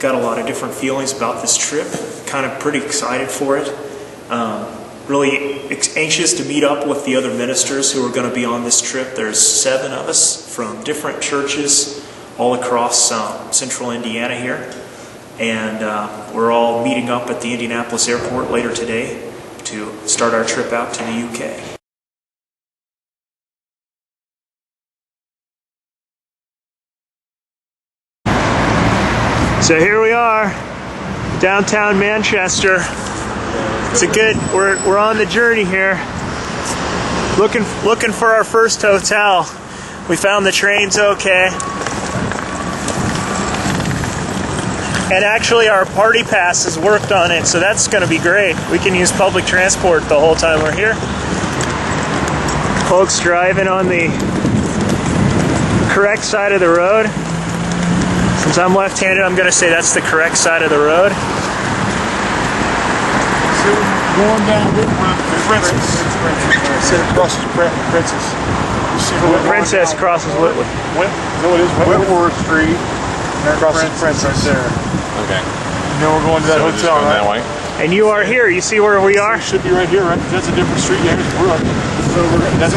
got a lot of different feelings about this trip. Kind of pretty excited for it. Really anxious to meet up with the other ministers who are going to be on this trip. There's 7 of us from different churches all across central Indiana here. And we're all meeting up at the Indianapolis airport later today to start our trip out to the UK. So here we are, downtown Manchester. It's a good, we're on the journey here. Looking for our first hotel. We found the trains okay. And actually our party pass has worked on it, so that's gonna be great. We can use public transport the whole time we're here. Folks driving on the correct side of the road. Since I'm left-handed, I'm gonna say that's the correct side of the road. Going down Princess. Sit across Princess. Princess crosses Whitworth. No, it is Whitworth Street. And crosses Princess there. Okay. And then we're going to that hotel, right? That way. And you are here. You see where we are? It should be right here, right? That's a different street. Yeah, that's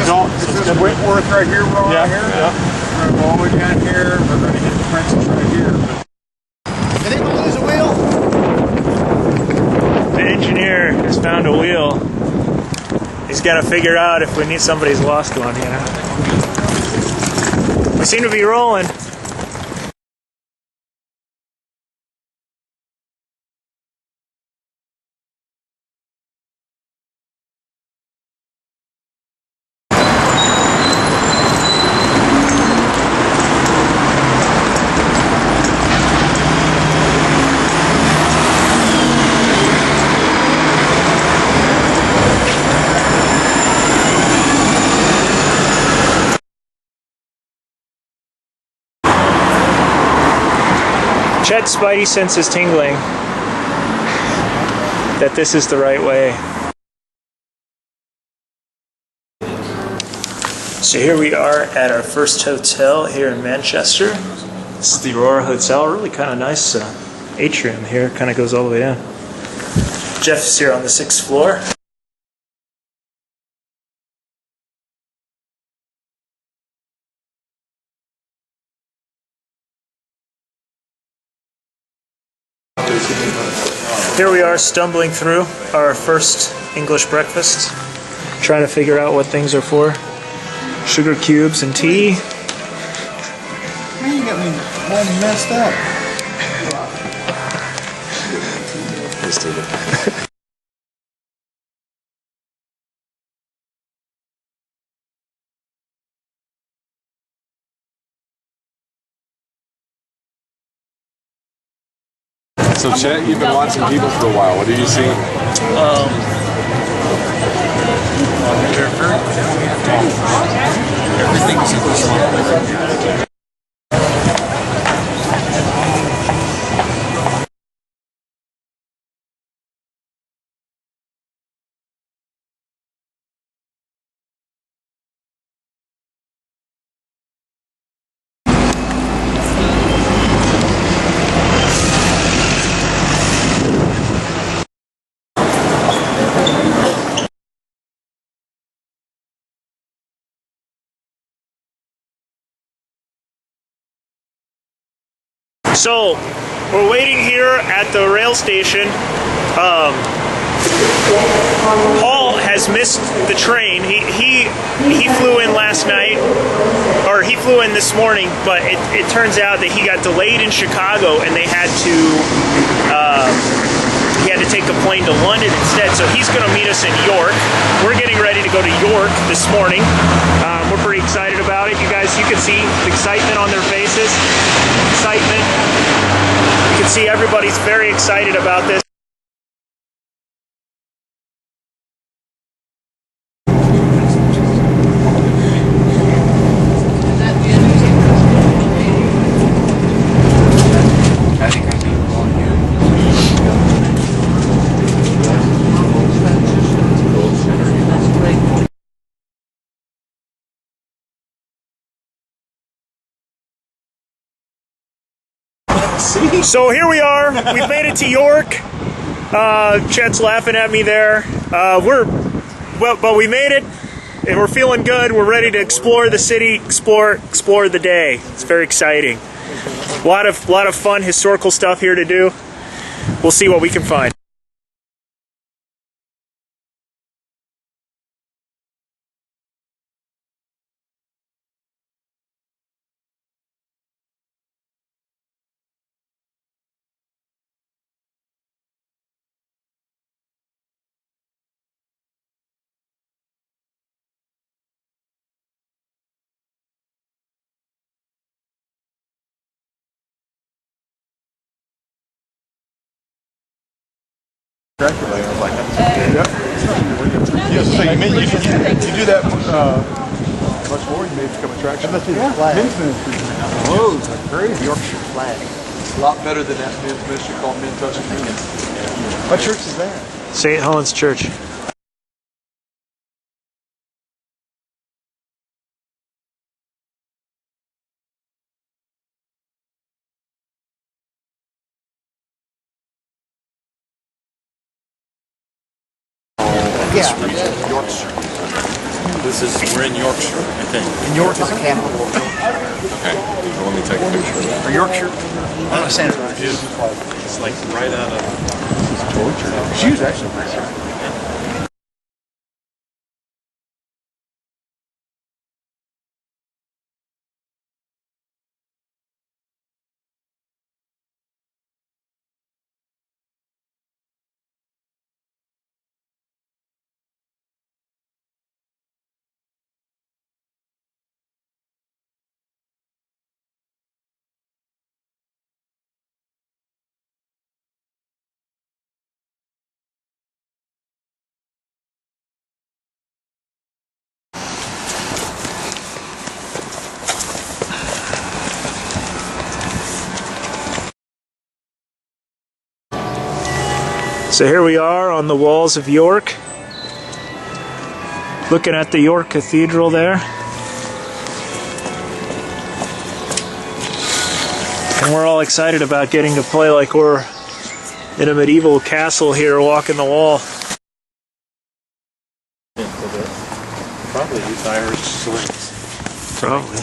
Whitworth right here. We're on here. Yeah. We're going to go all the way down here. We're going to hit the Princess right here. Did anyone lose a wheel? The engineer has found a wheel. He's got to figure out if we need somebody's lost one, you know. We seem to be rolling. Chet's spidey sense is tingling that this is the right way. So here we are at our first hotel here in Manchester. This is the Aurora Hotel. Really kind of nice atrium here. Kind of goes all the way down. Jeff's here on the 6th floor. Here we are stumbling through our first English breakfast, trying to figure out what things are for. Sugar cubes and tea. Man, you got me all messed up. Let's take it. So Chet, you've been watching people for a while. What have you seen? Everything's in So, we're waiting here at the rail station. Paul has missed the train. He flew in last night, or he flew in this morning, but it turns out that he got delayed in Chicago and he had to take a plane to London instead, so he's going to meet us in York. We're getting ready to go to York this morning. We're pretty excited about it. You can see the excitement on their faces. Excitement. You can see everybody's very excited about this. So here we are. We've made it to York. Chet's laughing at me there. But we made it, and we're feeling good. We're ready to explore the city, explore the day. It's very exciting. A lot of fun historical stuff here to do. We'll see what we can find. Dracula. I was like, yes, so you do that much more, you may become attraction. That must be the flag. Men's ministry. Whoa, that's crazy. Yorkshire flag. A lot better than that men's ministry called Men Touching Men. What church is that? St. Helen's Church. Yeah. Yorkshire. We're in Yorkshire, I think. And York is the capital of Yorkshire. Okay. Well, let me take a picture of that. Or Yorkshire. I'm not saying it right. It's like right out of Torture. She was actually pretty good. So here we are on the walls of York, looking at the York Cathedral there. And we're all excited about getting to play like we're in a medieval castle here, walking the wall. probably these Irish slings. Probably.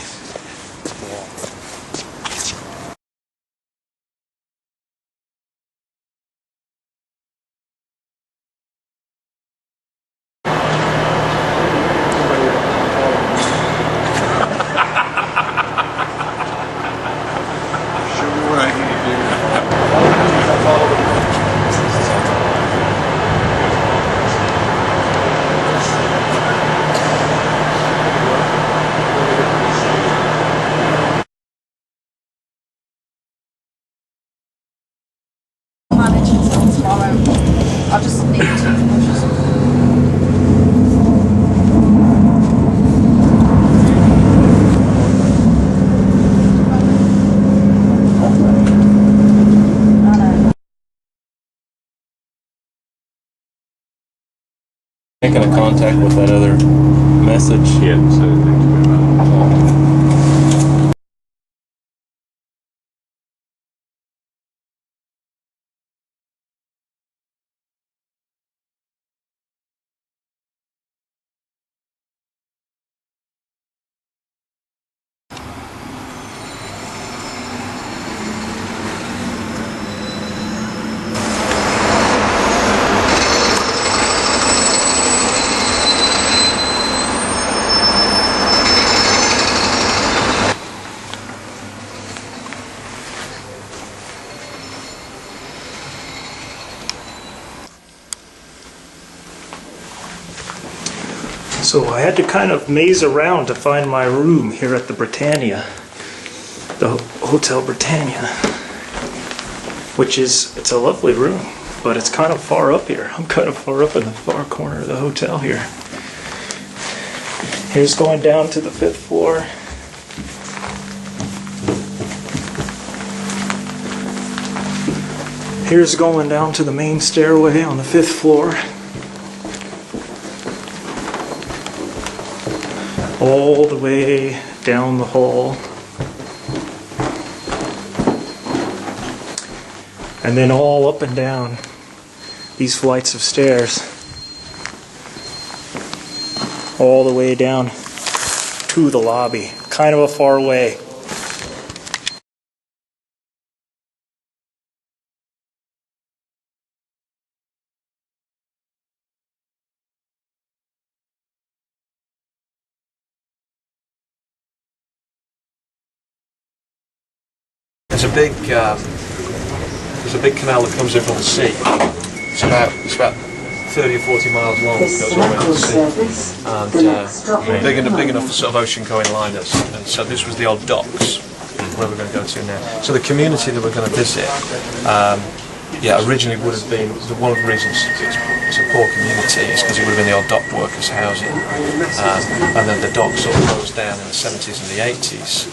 Manage until tomorrow. I'll just need to. Making a contact with that other message. Yeah, so So I had to kind of maze around to find my room here at the Britannia, the Hotel Britannia, which is, it's a lovely room, but it's kind of far up here. I'm kind of far up in the far corner of the hotel here. Here's going down to the 5th floor. Here's going down to the main stairway on the 5th floor. All the way down the hall. And then all up and down these flights of stairs, all the way down to the lobby. Kind of a far way. There's a big canal that comes in from the sea. It's about 30 or 40 miles long. It goes all the way to the sea. And big enough for sort of ocean-going liners. And so this was the old docks where we're going to go to now. So the community that we're going to visit, originally would have been one of the reasons it's a poor community is because it would have been the old dock workers' housing, and then the docks sort of closed down in the 70s and the 80s.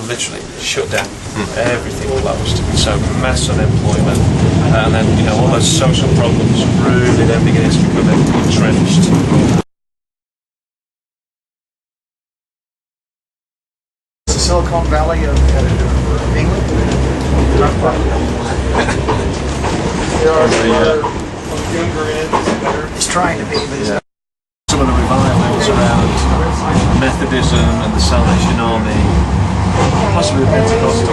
Literally shut down, everything closed, so mass unemployment, and then all those social problems really then beginning to become entrenched. It's the Silicon Valley of England. It's trying to be, but it's not. Some of the revivals around Methodism and the Salvation Army, possibly the Pentecostals.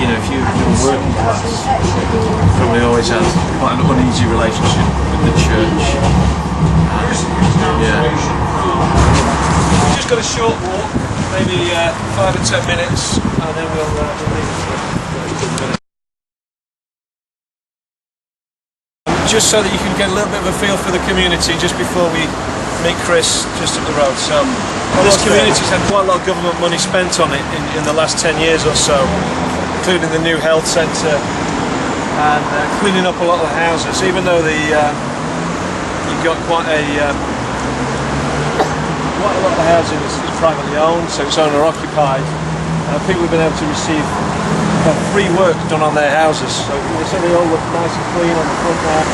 If you're working class, you probably always had quite an uneasy relationship with the church. We've just got a short walk, maybe 5 or 10 minutes, and then we'll leave. Just so that you can get a little bit of a feel for the community just before we meet Chris just up the road. So this community's had quite a lot of government money spent on it in the last 10 years or so, including the new health centre and cleaning up a lot of the houses, even though you've got quite a lot of the housing is privately owned, so it's owner occupied. People have been able to receive free work done on their houses, so they all look nice and clean on the front there.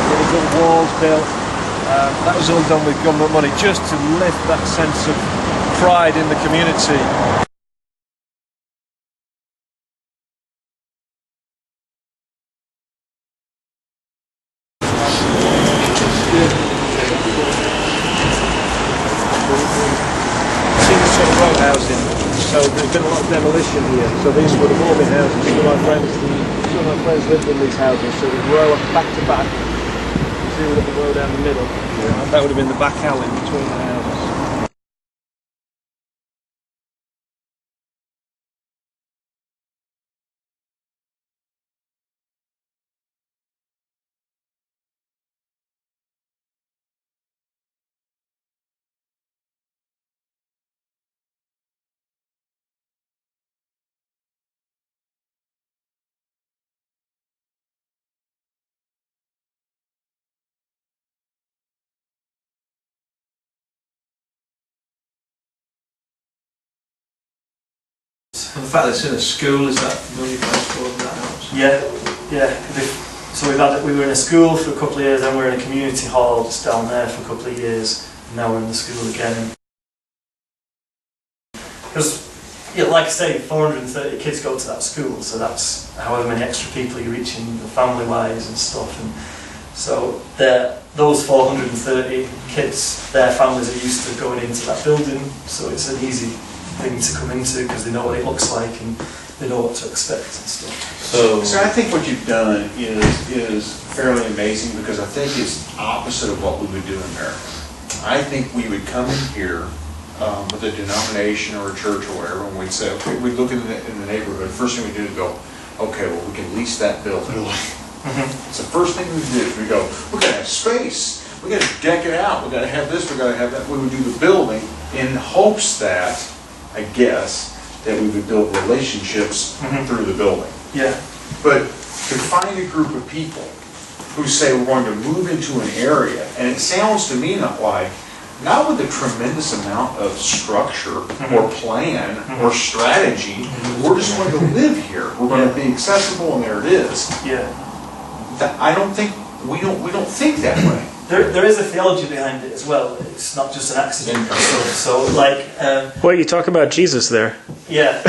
There's little walls built. That was all done with government money, just to lift that sense of pride in the community. So there's been a lot of demolition here. So these would have all been houses. Some of my friends lived in these houses. So we row back to back. You see the little row down the middle. Yeah. That would have been the back alley between the houses. And the fact that it's in a school, is that familiar place for them, that helps? Yeah. So we were in a school for a couple of years, then we were in a community hall just down there for a couple of years, and now we're in the school again. Because, like I say, 430 kids go to that school, so that's however many extra people you're reaching family-wise and stuff. And so those 430 kids, their families are used to going into that building, so it's an easy thing to come into because they know what it looks like and they know what to expect and stuff. So I think what you've done is fairly amazing, because I think it's opposite of what we would do in America. I think we would come in here with a denomination or a church or whatever, and we'd say, okay, we'd look in the neighborhood. First thing we do is go, okay, well, we can lease that building. It's the first thing we do. We go, we gotta have space. We gotta deck it out. We gotta have this. We gotta have that. We would do the building in hopes that, I guess, that we would build relationships through the building. Yeah. But to find a group of people who say we're going to move into an area, and it sounds to me not with a tremendous amount of structure or plan or strategy, we're just going to live here. We're going to be accessible, and there it is. Yeah. I don't think we don't think that way. there is a theology behind it as well. It's not just an accident. So like, Well, you talk about Jesus there. yeah.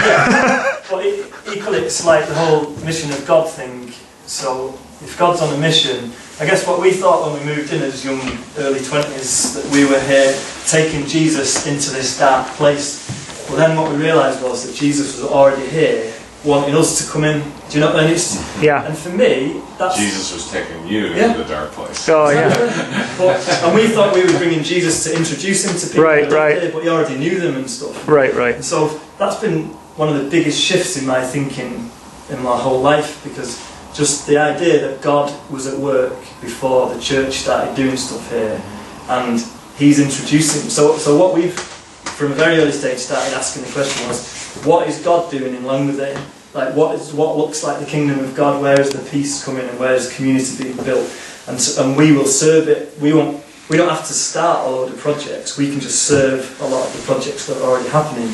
But equally, it's like the whole mission of God thing. So if God's on a mission, I guess what we thought when we moved in as young, early 20s, that we were here taking Jesus into this dark place. Well, then what we realised was that Jesus was already here, wanting us to come in. Do you know what I mean? Yeah. And for me, that's... Jesus was taking you Yeah. to the dark place. Oh, yeah. And we thought we were bringing Jesus to introduce him to people, Right, that lived right. here, but he already knew them and stuff. Right, right. And so that's been one of the biggest shifts in my thinking in my whole life, because just the idea that God was at work before the church started doing stuff here, and he's introducing. So what we've, from a very early stage, started asking the question was, what is God doing in Langworthy? Like, what looks like the kingdom of God? Where is the peace coming, and where is community being built? And we will serve it. We don't have to start a load of projects. We can just serve a lot of the projects that are already happening.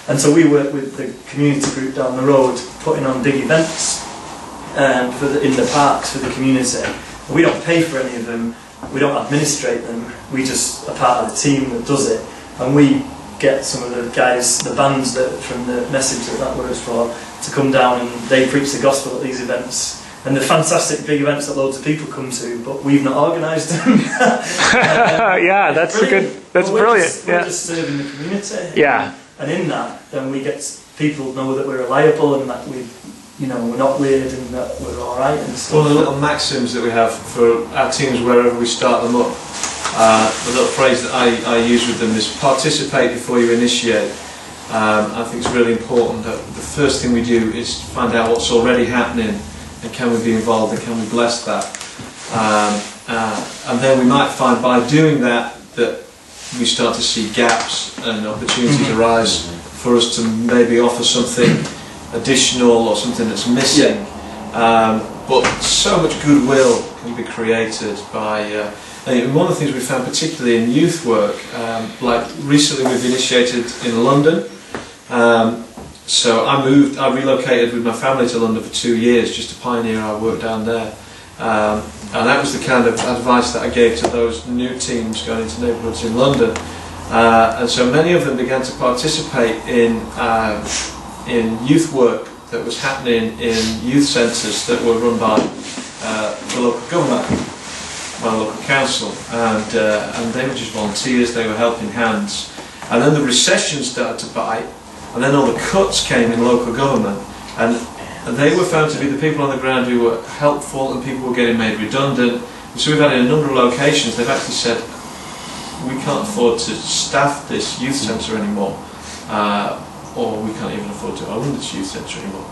And so we work with the community group down the road, putting on big events in the parks for the community. We don't pay for any of them. We don't administrate them. We just are part of the team that does it. And we get some of the guys, the bands that from the message that works for, to come down, and they preach the gospel at these events. And they're fantastic big events that loads of people come to, but we've not organised them. Yeah, that's brilliant. We're Yeah. just serving the community. Yeah. And in that, then we get people know that we're reliable, and that we're not weird, and that we're all right and stuff. One of the little maxims that we have for our teams wherever we start them up, the little phrase that I use with them is participate before you initiate. I think it's really important that the first thing we do is find out what's already happening, and can we be involved, and can we bless that. And then we might find by doing that we start to see gaps and opportunities arise for us to maybe offer something additional or something that's missing. But so much goodwill can be created by and one of the things we found particularly in youth work, like recently we've initiated in London. So I relocated with my family to London for 2 years just to pioneer our work down there. And that was the kind of advice that I gave to those new teams going into neighbourhoods in London. And so many of them began to participate in youth work that was happening in youth centres that were run by the local government, by the local council, and they were just volunteers, they were helping hands. And then the recession started to bite, and then all the cuts came in local government, and they were found to be the people on the ground who were helpful, and people were getting made redundant. And so we've had in a number of locations, they've actually said, we can't afford to staff this youth centre anymore, or we can't even afford to own this youth centre anymore.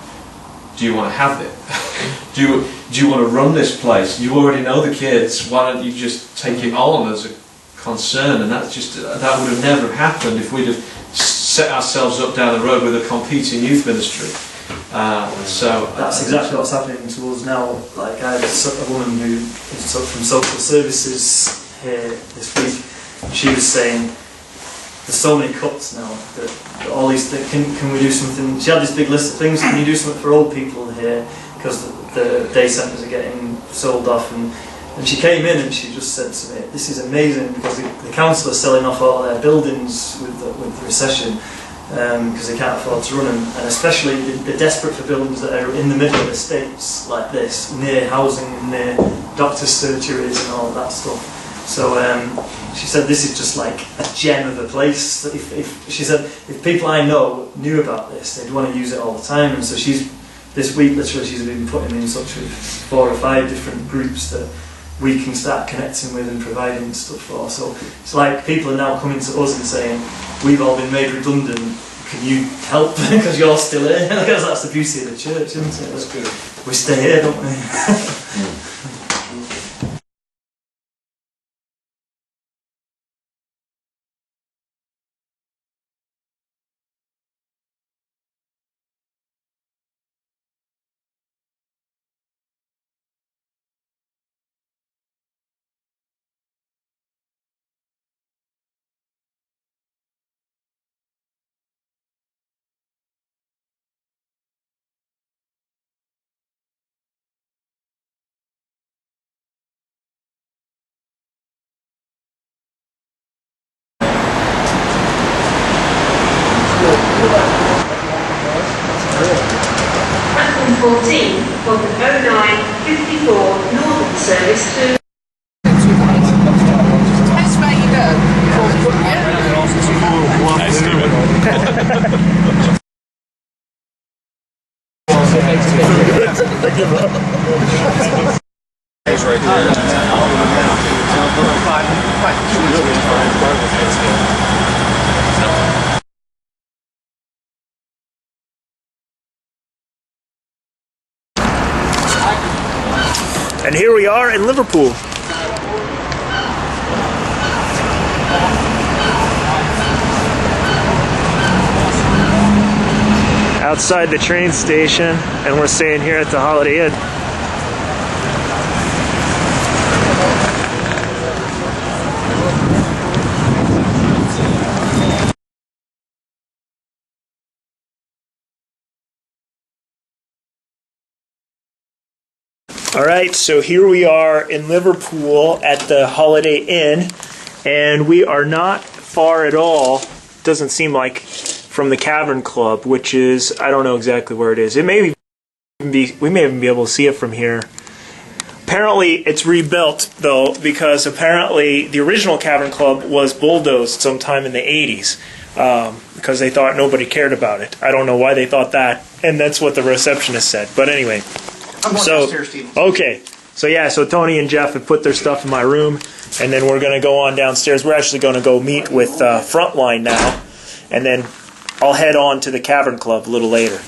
Do you want to have it? do you want to run this place? You already know the kids, why don't you just take it on as a concern? And that would have never happened if we'd have set ourselves up down the road with a competing youth ministry. So that's exactly what's happening to us now. Like, I had a woman who is from social services here this week. She was saying there's so many cuts now that all these things. Can we do something? She had this big list of things. Can you do something for old people here because the day centres are getting sold off? And she came in and she just said to me, "This is amazing because the council are selling off all their buildings with the recession." Because they can't afford to run them, and especially they're desperate for buildings that are in the middle of estates like this, near housing and near doctors' surgeries and all that stuff. So she said this is just like a gem of a place. That she said if people I know knew about this, they'd want to use it all the time. And so this week literally she's been putting me in touch with 4 or 5 different groups that we can start connecting with and providing stuff for. So it's like people are now coming to us and saying, we've all been made redundant, can you help because you're still here? I guess that's the beauty of the church, isn't it? That's good. We stay here, don't we? 14 for the 0954 Northern service to Nice, Stephen. And here we are in Liverpool. Outside the train station, and we're staying here at the Holiday Inn. All right, so here we are in Liverpool at the Holiday Inn, and we are not far at all, doesn't seem like, from the Cavern Club, which is, I don't know exactly where it is. It may even be, we may even be able to see it from here. Apparently it's rebuilt though, because apparently the original Cavern Club was bulldozed sometime in the 80s because they thought nobody cared about it. I don't know why they thought that, and that's what the receptionist said. But anyway. I'm going downstairs, Steve. Okay, so yeah, so Tony and Jeff have put their stuff in my room, and then we're going to go on downstairs. We're actually going to go meet with Frontline now, and then I'll head on to the Cavern Club a little later.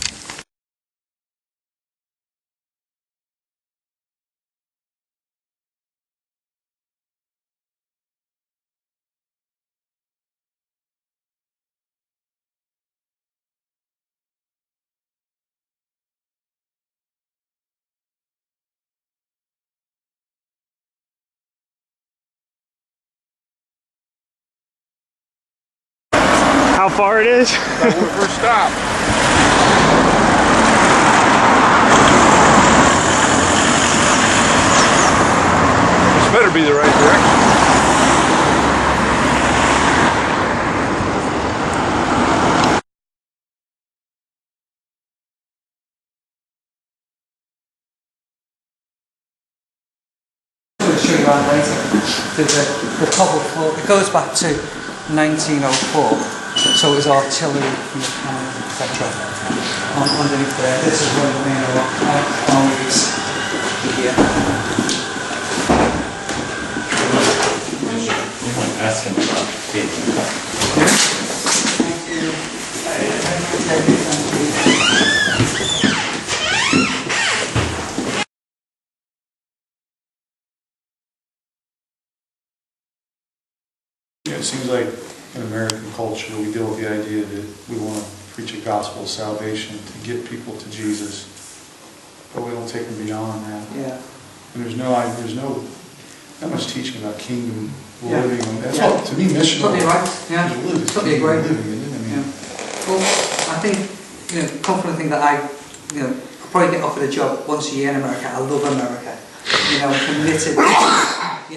How far it is? First stop. This better be the right direction. I'll show you around later. The cobble floor, it goes back to 1904. So it was artillery from the cannon, etc. Underneath there, this is where the main armories here. You might ask him about feet. Thank you. Yeah, it seems like in American culture, we deal with the idea that we want to preach a gospel of salvation to get people to Jesus, but we don't take them beyond that. Yeah. And there's not much teaching about kingdom living. That's Yeah. what, to me, missional. Totally right. Yeah. Totally agree. Living, isn't it? I mean, Well, I think, confident thing that I probably get offered a job once a year in America. I love America. I'm committed.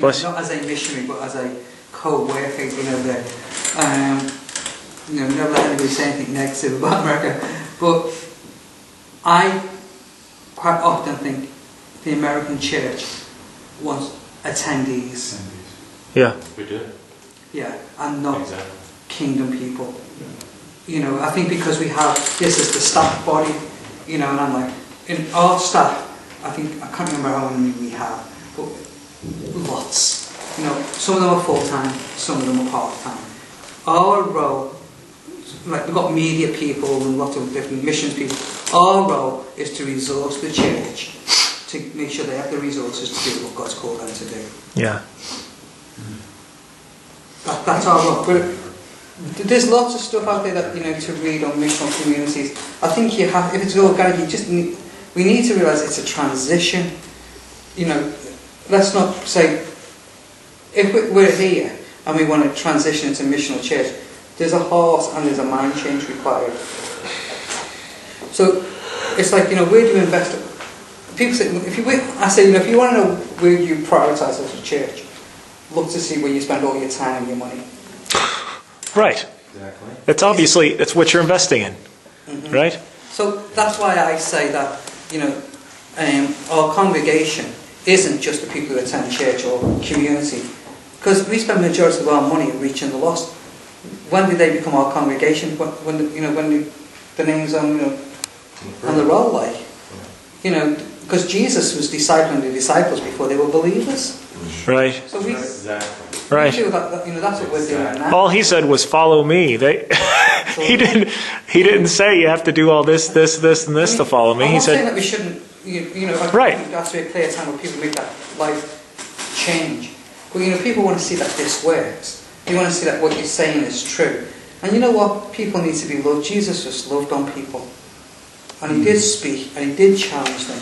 Not as a missionary, but as a co-worker. Never let anybody say anything negative about America. But I quite often think the American church wants attendees. Yeah. We do. Yeah, and not Exactly. kingdom people. I think because we have this as the staff body, and I'm like, in our staff, I can't remember how many we have, but lots. Some of them are full-time, some of them are part-time. Our role, like we've got media people and lots of different missions people, our role is to resource the church to make sure they have the resources to do what God's called them to do. Yeah. That's our role. But there's lots of stuff out there that to read on missional communities. I think you have, if it's organic, we need to realise it's a transition. Let's not say, if we're here and we want to transition into missional church, there's a heart and there's a mind change required. So it's like, where do you invest? People say, if you want to know where you prioritise as a church, look to see where you spend all your time and your money. Right. Exactly. It's obviously, it's what you're investing in, right? So that's why I say that you know, our congregation isn't just the people who attend church or community, because we spend the majority of our money reaching the lost. When did they become our congregation? When the names on on the roll, like, because Jesus was discipling the disciples before they were believers. Right. So we Right. feel that that's what we're doing now. All he said was, "Follow me." He didn't say you have to do all this, and this to follow me. I'm He not saying said, that we shouldn't. I Right. think that's a clear time where people make that life change. But people want to see that this works. They want to see that what you're saying is true. And you know what? People need to be loved. Jesus just loved on people, and he did speak, and he did challenge them.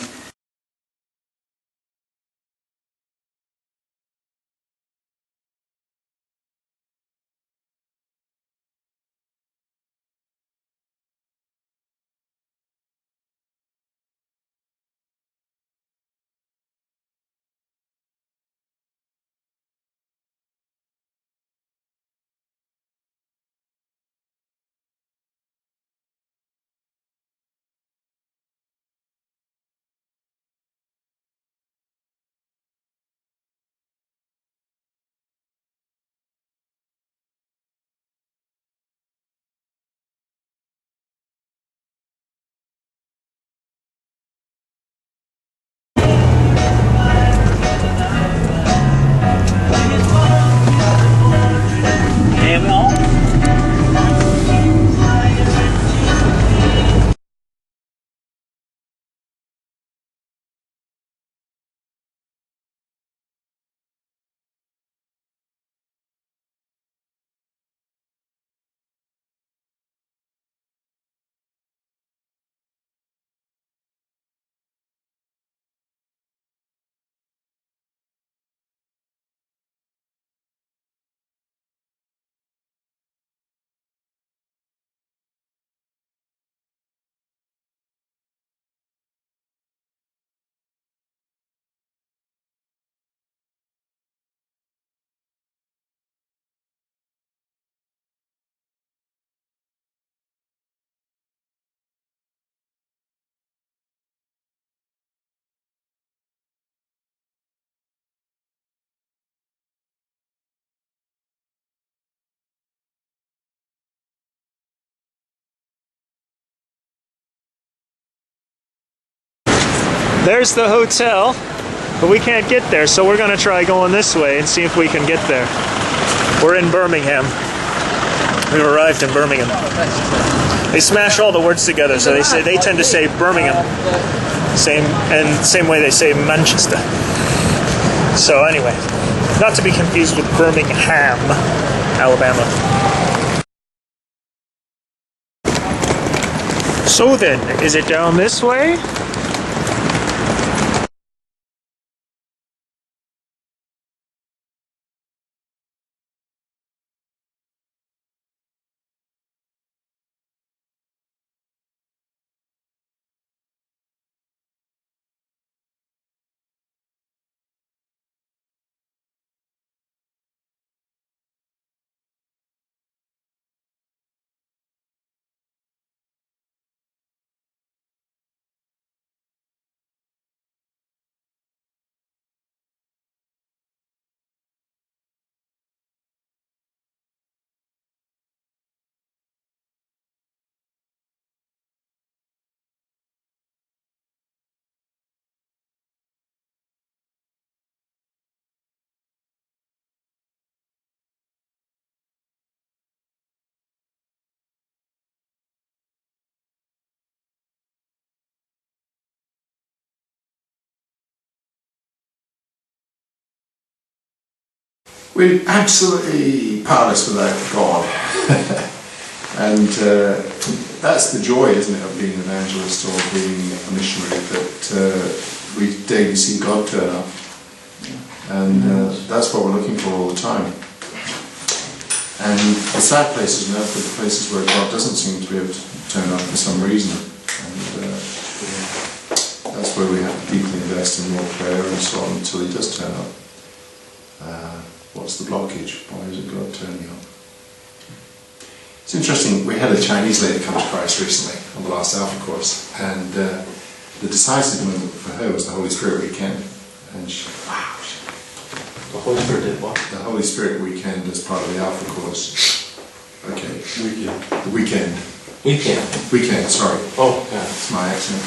"There's the hotel, but we can't get there, so we're going to try going this way and see if we can get there." We're in Birmingham. We've arrived in Birmingham. They smash all the words together, so they tend to say Birmingham, same way they say Manchester. So anyway, not to be confused with Birmingham, Alabama. So then, is it down this way? We're absolutely powerless without God. And that's the joy, isn't it, of being an evangelist or being a missionary, that we daily see God turn up. And that's what we're looking for all the time. And the sad places on earth are the places where God doesn't seem to be able to turn up for some reason. And that's where we have to deeply invest in more prayer and so on until He does turn up. What's the blockage? Why isn't God turning up? It's interesting, we had a Chinese lady come to Christ recently on the last Alpha course, and the decisive moment for her was the Holy Spirit weekend. And wow. The Holy Spirit did what? The Holy Spirit weekend as part of the Alpha course. Okay. Weekend. The weekend. Weekend, sorry. Oh, yeah. It's my accent.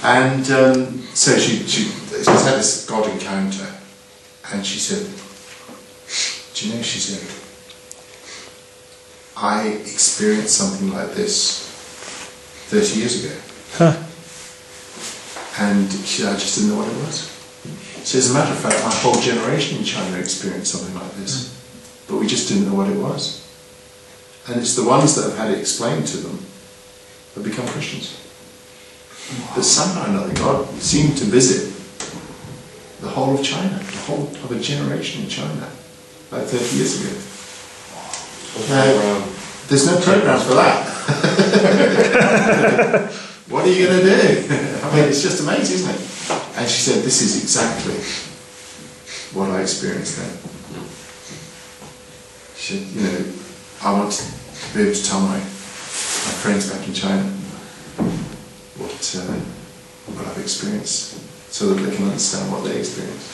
And so she's had this God encounter, and she said, do you know, she said, I experienced something like this 30 years ago. Huh. And she said, I just didn't know what it was. So as a matter of fact, my whole generation in China experienced something like this, but we just didn't know what it was. And it's the ones that have had it explained to them that become Christians. But somehow or another, God seemed to visit the whole of China, the whole of a generation in China, like 30 years ago. Now, there's no program for that. What are you going to do? I mean, it's just amazing, isn't it? And she said, this is exactly what I experienced then. She said, you know, I want to be able to tell my friends back in China what I've experienced, so that they can understand what they experienced.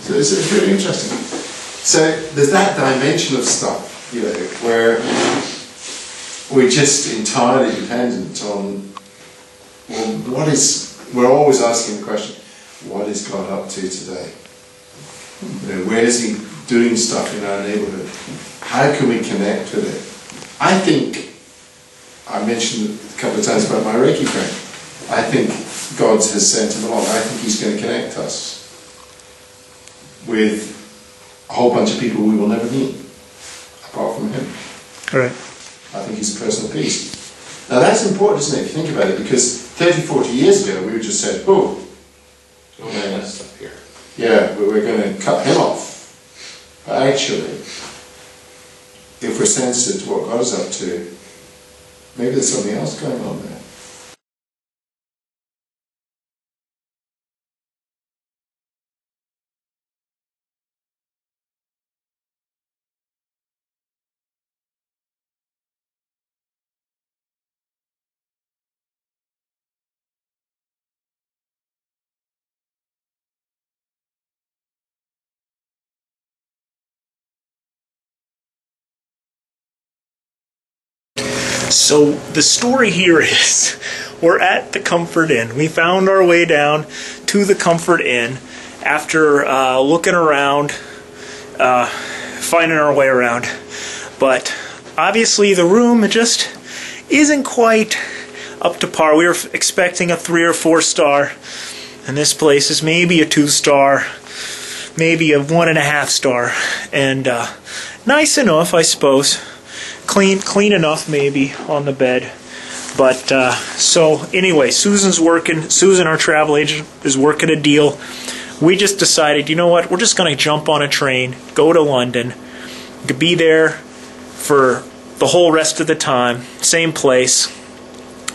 So it's really interesting. So there's that dimension of stuff, you know, where we're just entirely dependent on, well, we're always asking the question, what is God up to today? You know, where is He doing stuff in our neighbourhood? How can we connect with it? I think, I mentioned a couple of times about my Reiki friend, I think God has sent him along. I think He's going to connect us with a whole bunch of people we will never meet, apart from Him. Right. I think He's a person of peace. Now that's important, isn't it, if you think about it, because 30, 40 years ago we would just said, oh, that's stuff here. Yeah, we're going to cut him off. But actually, if we're sensitive to what God is up to, maybe there's something else going on there. So the story here is, we're at the Comfort Inn. We found our way down to the Comfort Inn after looking around, finding our way around. But obviously the room just isn't quite up to par. We were expecting a 3 or 4 star, and this place is maybe a 2 star, maybe a 1.5 star, and nice enough, I suppose. Clean enough, maybe, on the bed. But so anyway, Susan, our travel agent, is working a deal. We just decided, you know what, we're just going to jump on a train, go to London, be there for the whole rest of the time, same place,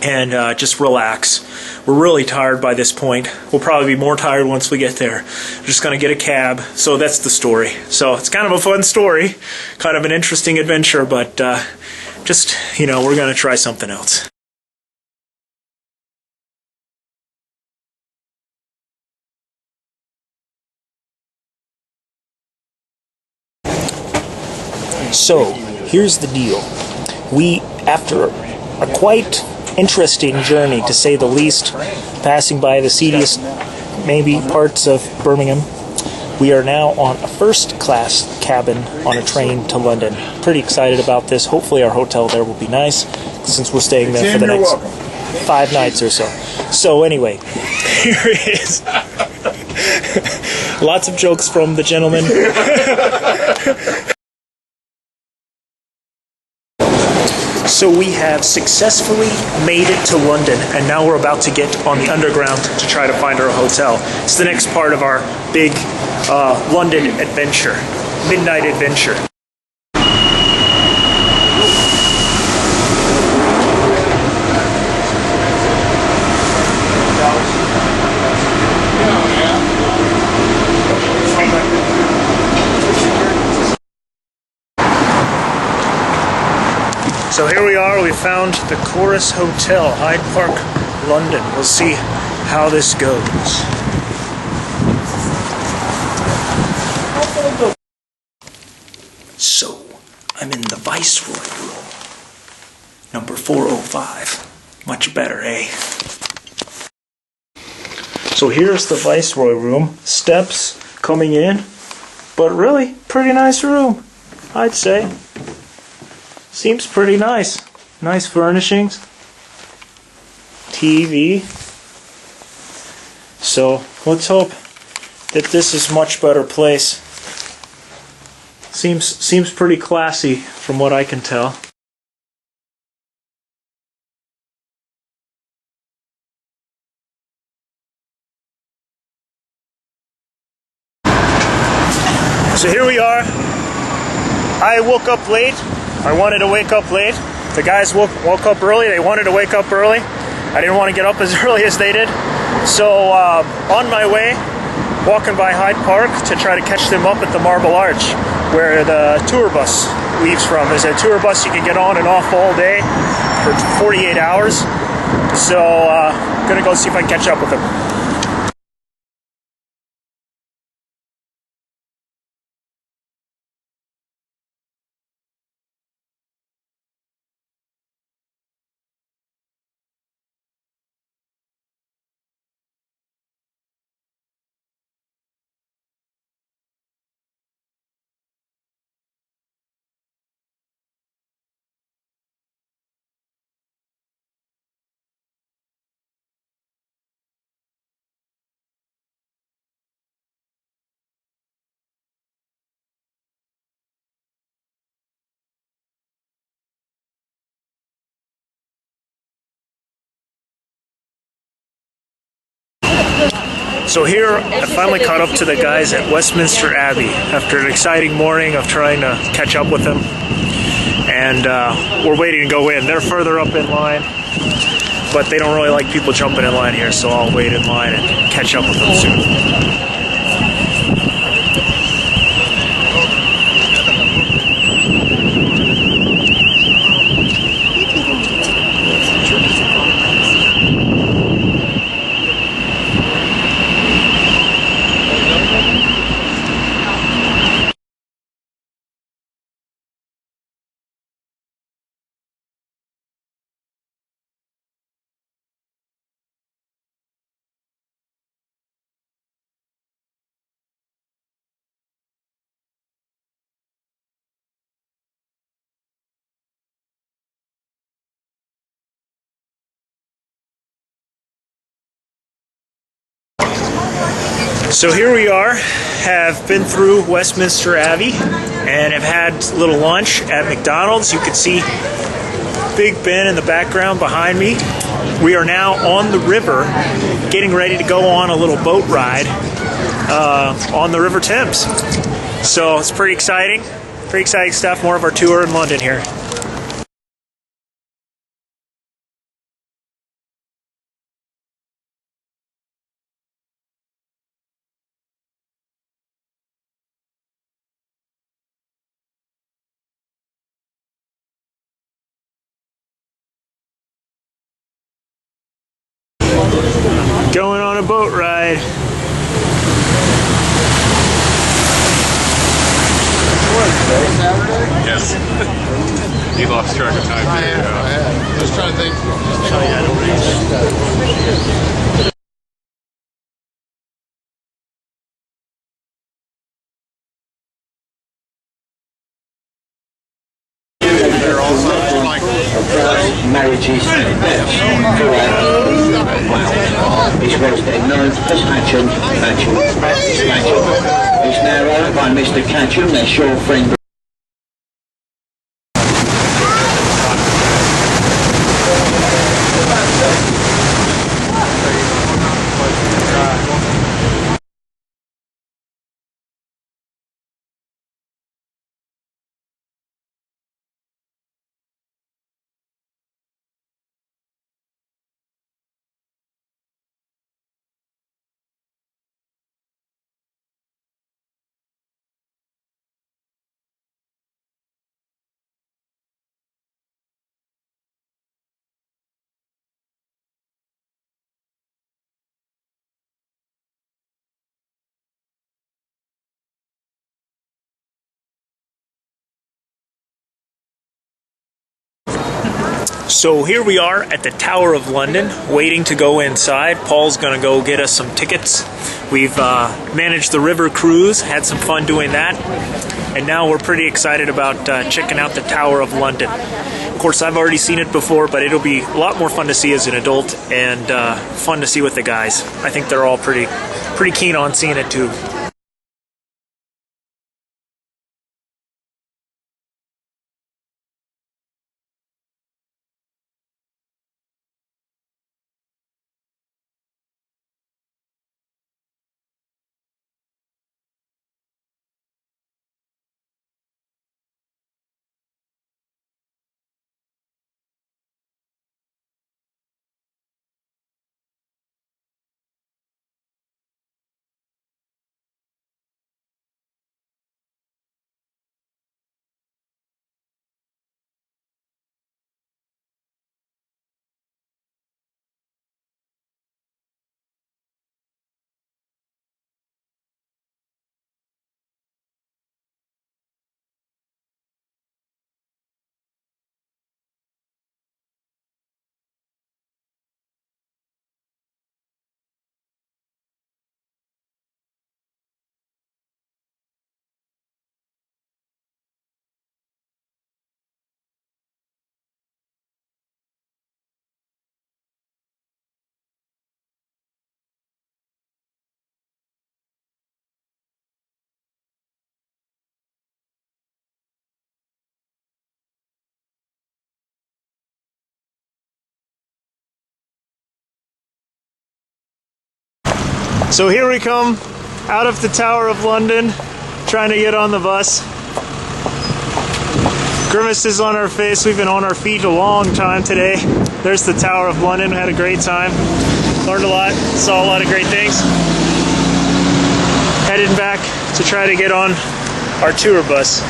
and just relax. We're really tired by this point. We'll probably be more tired once we get there. We're just going to get a cab. So that's the story. So it's kind of a fun story, kind of an interesting adventure, but just, you know, we're going to try something else. So, here's the deal. We, after a quite interesting journey, to say the least, passing by the seediest, maybe, parts of Birmingham, we are now on a first-class cabin on a train to London. Pretty excited about this. Hopefully our hotel there will be nice, since we're staying there for the next 5 nights or so. So anyway, here it is. Lots of jokes from the gentleman. So we have successfully made it to London, and now we're about to get on the underground to try to find our hotel. It's the next part of our big London adventure, midnight adventure. So here we are, we found the Chorus Hotel, Hyde Park London. We'll see how this goes. So, I'm in the Viceroy room. Number 405. Much better, eh? So here's the Viceroy room. Steps coming in. But really, pretty nice room, I'd say. Seems pretty nice. Nice furnishings. TV. So let's hope that this is a much better place. Seems pretty classy from what I can tell. So here we are. I woke up late. I wanted to wake up late. The guys woke up early. They wanted to wake up early. I didn't want to get up as early as they did. So on my way, walking by Hyde Park to try to catch them up at the Marble Arch, where the tour bus leaves from. There's a tour bus you can get on and off all day for 48 hours. So gonna go see if I can catch up with them. So here, I finally caught up to the guys at Westminster Abbey after an exciting morning of trying to catch up with them. And we're waiting to go in. They're further up in line, but they don't really like people jumping in line here, so I'll wait in line and catch up with them soon. So here we are, have been through Westminster Abbey and have had a little lunch at McDonald's. You can see Big Ben in the background behind me. We are now on the river, getting ready to go on a little boat ride on the River Thames. So it's pretty exciting stuff. More of our tour in London here. Going on a boat ride. Yes. You lost track of time. I had. Just trying to think. They're also like marriages His Wednesday known as Catchum. It's now owned by Mr. Catchum, their shore friend. So here we are at the Tower of London, waiting to go inside. Paul's going to go get us some tickets. We've managed the river cruise, had some fun doing that, and now we're pretty excited about checking out the Tower of London. Of course, I've already seen it before, but it'll be a lot more fun to see as an adult and fun to see with the guys. I think they're all pretty keen on seeing it too. So here we come out of the Tower of London, trying to get on the bus. Grimaces on our face. We've been on our feet a long time today. There's the Tower of London. We had a great time. Learned a lot. Saw a lot of great things. Headed back to try to get on our tour bus.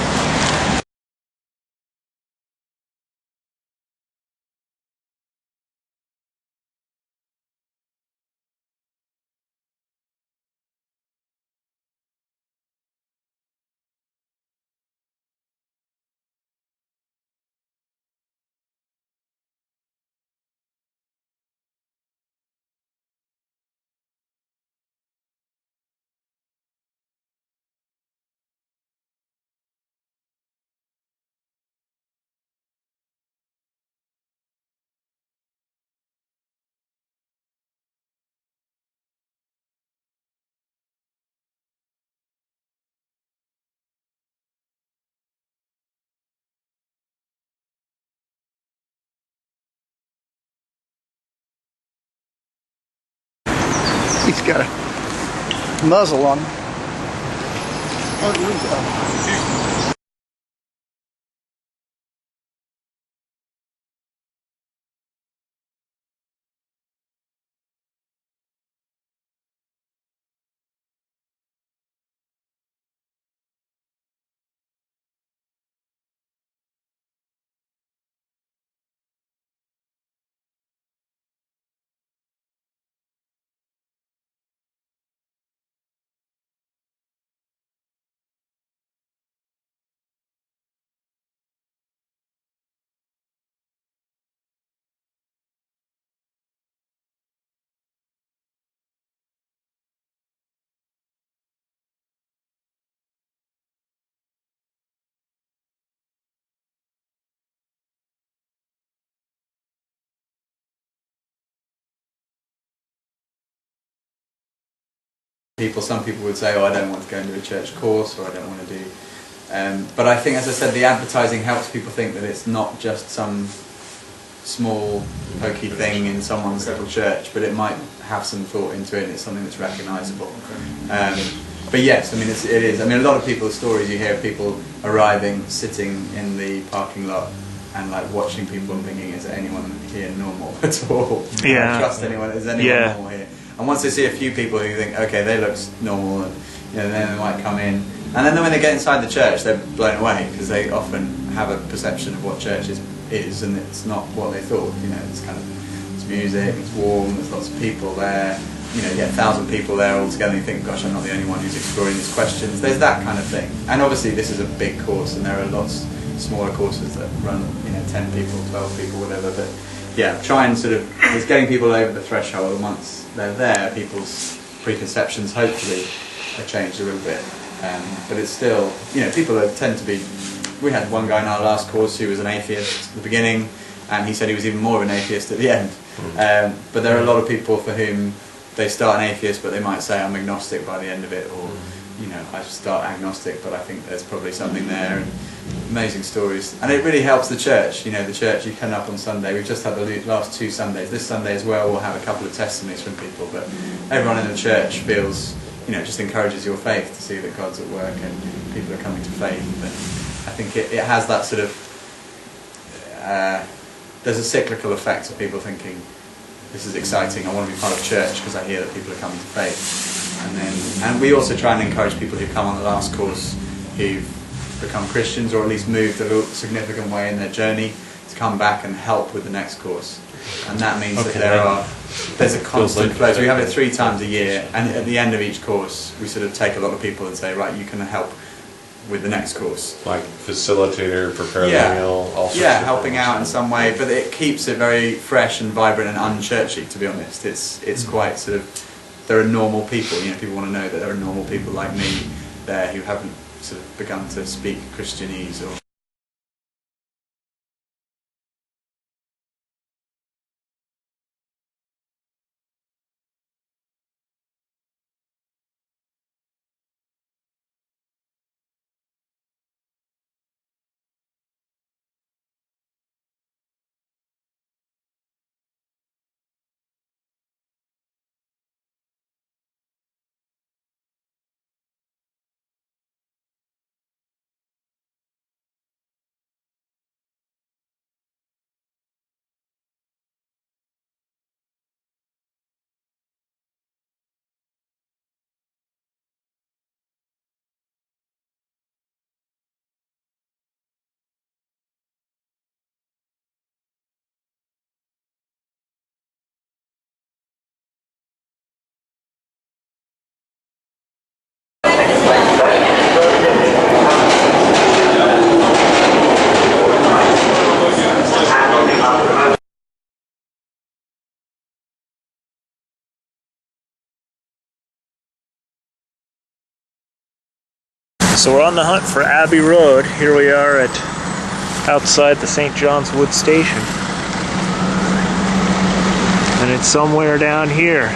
He's got a muzzle on him. Oh, here we go. Some people would say, oh, I don't want to go into a church course, or I don't want to do... but I think, as I said, the advertising helps people think that it's not just some small, pokey thing in someone's little church, but it might have some thought into it, and it's something that's recognisable. But yes, I mean, it is. I mean, a lot of people's stories, you hear people arriving, sitting in the parking lot, and like watching people and thinking, is there anyone here normal at all? Yeah. I don't trust anyone. Is anyone normal here? And once they see a few people who think, okay, they look normal, and then they might come in. And then when they get inside the church, they're blown away, because they often have a perception of what church is, and it's not what they thought. It's kind of, it's music, it's warm, there's lots of people there. You get 1,000 people there all together, and you think, gosh, I'm not the only one who's exploring these questions. There's that kind of thing. And obviously this is a big course, and there are lots smaller courses that run 10 people, 12 people, whatever. But yeah, try and sort of, it's getting people over the threshold, and once they're there, people's preconceptions hopefully are changed a little bit. But it's still, people tend to be. We had one guy in our last course who was an atheist at the beginning, and he said he was even more of an atheist at the end. But there are a lot of people for whom they start an atheist, but they might say I'm agnostic by the end of it, or I start agnostic, but I think there's probably something there. And amazing stories, and it really helps the church. The church, you turn up on Sunday. We've just had the last 2 Sundays. This Sunday as well, we'll have a couple of testimonies from people. But everyone in the church feels, just encourages your faith to see that God's at work and people are coming to faith. And I think it has that sort of. There's a cyclical effect of people thinking, this is exciting, I want to be part of church because I hear that people are coming to faith. And we also try and encourage people who come on the last course who've become Christians, or at least moved a little significant way in their journey, to come back and help with the next course. And that means that there's a constant flow. So we have it 3 times a year, and at the end of each course we sort of take a lot of people and say, right, you can help with the next course. Like facilitator, prepare the meal, all sorts of helping things. out in some way, but it keeps it very fresh and vibrant and unchurchy, to be honest. It's quite sort of, there are normal people, people want to know that there are normal people like me there who haven't sort of begun to speak Christianese or. So we're on the hunt for Abbey Road. Here we are outside the St. John's Wood Station. And it's somewhere down here.